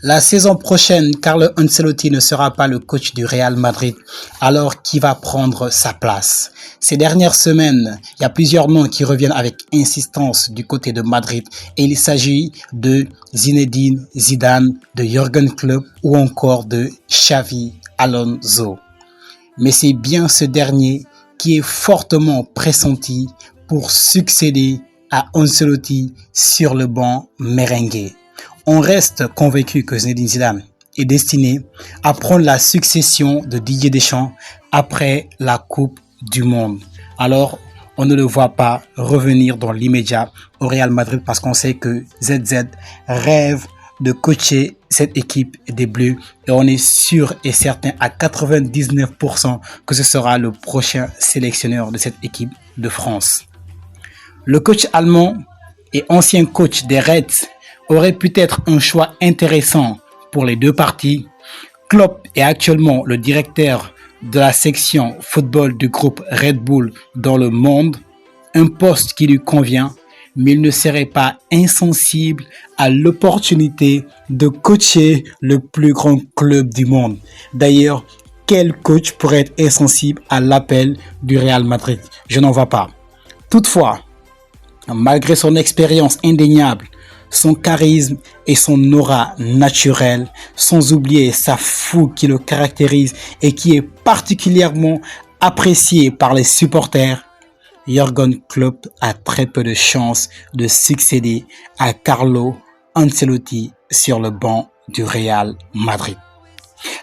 La saison prochaine, Carlo Ancelotti ne sera pas le coach du Real Madrid, alors qui va prendre sa place? Ces dernières semaines, il y a plusieurs noms qui reviennent avec insistance du côté de Madrid et il s'agit de Zinedine Zidane, de Jürgen Klopp ou encore de Xavi Alonso. Mais c'est bien ce dernier qui est fortement pressenti pour succéder à Ancelotti sur le banc merengue. On reste convaincu que Zinedine Zidane est destiné à prendre la succession de Didier Deschamps après la Coupe du Monde. Alors, on ne le voit pas revenir dans l'immédiat au Real Madrid parce qu'on sait que ZZ rêve de coacher cette équipe des Bleus et on est sûr et certain à 99% que ce sera le prochain sélectionneur de cette équipe de France. Le coach allemand et ancien coach des Reds aurait pu être un choix intéressant pour les deux parties. Klopp est actuellement le directeur de la section football du groupe Red Bull dans le monde, un poste qui lui convient, mais il ne serait pas insensible à l'opportunité de coacher le plus grand club du monde. D'ailleurs, quel coach pourrait être insensible à l'appel du Real Madrid? Je n'en vois pas. Toutefois, malgré son expérience indéniable, son charisme et son aura naturelle, sans oublier sa fougue qui le caractérise et qui est particulièrement appréciée par les supporters, Jürgen Klopp a très peu de chances de succéder à Carlo Ancelotti sur le banc du Real Madrid.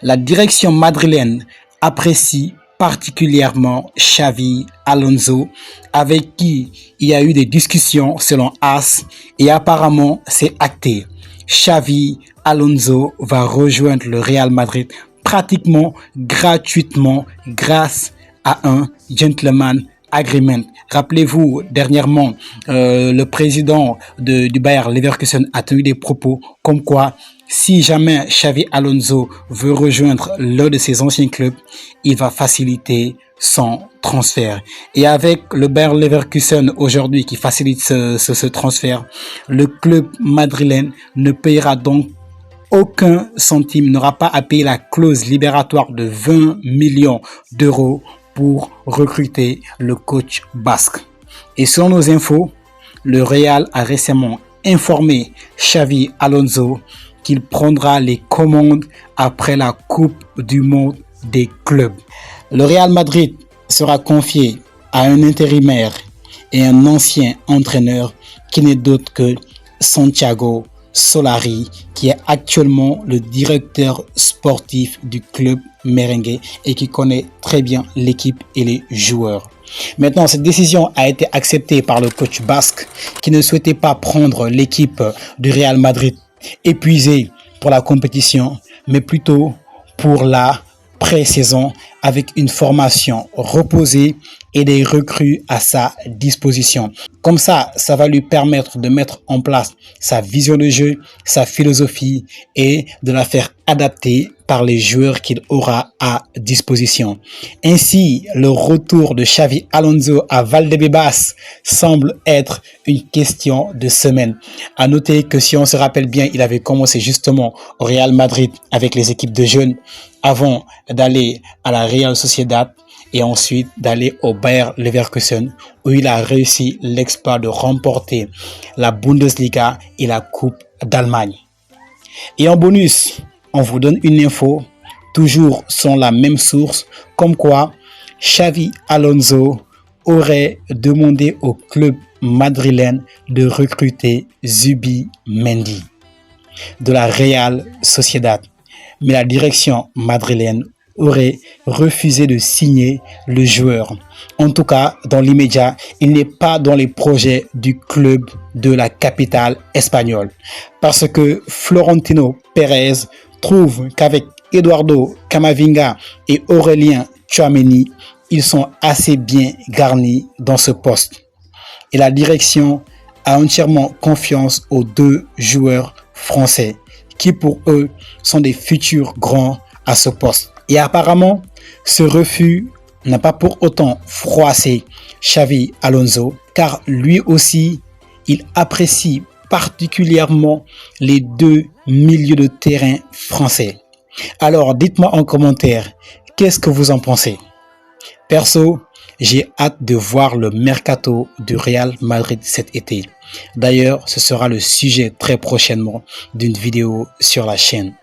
La direction madrilène apprécie particulièrement Xavi Alonso, avec qui il y a eu des discussions selon AS et apparemment c'est acté. Xavi Alonso va rejoindre le Real Madrid pratiquement gratuitement grâce à un gentleman agreement. Rappelez-vous, dernièrement, le président du Bayer Leverkusen a tenu des propos comme quoi si jamais Xavi Alonso veut rejoindre l'un de ses anciens clubs, il va faciliter son transfert. Et avec le Bayer Leverkusen aujourd'hui qui facilite ce transfert, le club madrilène ne payera donc aucun centime, n'aura pas à payer la clause libératoire de 20 millions d'euros pour recruter le coach basque. Et selon nos infos, le Real a récemment informé Xavi Alonso qu'il prendra les commandes après la Coupe du Monde des clubs. Le Real Madrid sera confié à un intérimaire et un ancien entraîneur qui n'est d'autre que Santiago Solari, qui est actuellement le directeur sportif du club merengue et qui connaît très bien l'équipe et les joueurs. Maintenant, cette décision a été acceptée par le coach basque qui ne souhaitait pas prendre l'équipe du Real Madrid épuisée pour la compétition, mais plutôt pour la pré-saison avec une formation reposée et des recrues à sa disposition. Comme ça va lui permettre de mettre en place sa vision de jeu, sa philosophie et de la faire adapter par les joueurs qu'il aura à disposition. Ainsi, le retour de Xavi Alonso à Valdebebas semble être une question de semaine. À noter que si on se rappelle bien, il avait commencé justement au Real Madrid avec les équipes de jeunes avant d'aller à la Real Sociedad et ensuite d'aller au Bayer Leverkusen où il a réussi l'exploit de remporter la Bundesliga et la Coupe d'Allemagne. Et en bonus, on vous donne une info, toujours selon la même source, comme quoi Xavi Alonso aurait demandé au club madrilène de recruter Zubimendi de la Real Sociedad. Mais la direction madrilène aurait refusé de signer le joueur. En tout cas, dans l'immédiat, il n'est pas dans les projets du club de la capitale espagnole. Parce que Florentino Pérez trouve qu'avec Eduardo Camavinga et Aurélien Tchouaméni, ils sont assez bien garnis dans ce poste. Et la direction a entièrement confiance aux deux joueurs français qui pour eux sont des futurs grands à ce poste. Et apparemment, ce refus n'a pas pour autant froissé Xavi Alonso, car lui aussi, il apprécie particulièrement les deux milieux de terrain français. Alors, dites-moi en commentaire, qu'est-ce que vous en pensez? Perso, j'ai hâte de voir le mercato du Real Madrid cet été. D'ailleurs, ce sera le sujet très prochainement d'une vidéo sur la chaîne.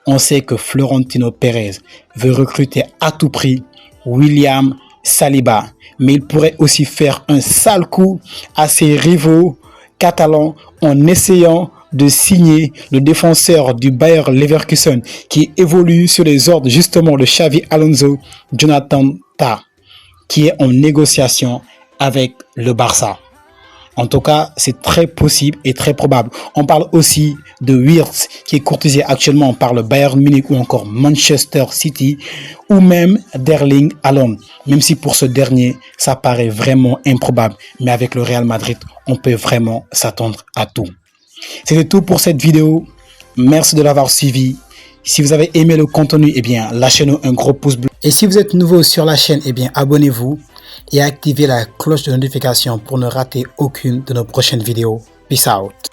On sait que Florentino Pérez veut recruter à tout prix William Saliba, mais il pourrait aussi faire un sale coup à ses rivaux catalans en essayant de signer le défenseur du Bayer Leverkusen qui évolue sur les ordres justement de Xavi Alonso, Jonathan Tah, qui est en négociation avec le Barça. En tout cas, c'est très possible et très probable. On parle aussi de Wirtz, qui est courtisé actuellement par le Bayern Munich ou encore Manchester City, ou même d'Erling Haaland. Même si pour ce dernier, ça paraît vraiment improbable. Mais avec le Real Madrid, on peut vraiment s'attendre à tout. C'était tout pour cette vidéo. Merci de l'avoir suivi. Si vous avez aimé le contenu, eh bien, lâchez-nous un gros pouce bleu. Et si vous êtes nouveau sur la chaîne, eh bien, abonnez-vous et activez la cloche de notification pour ne rater aucune de nos prochaines vidéos. Peace out.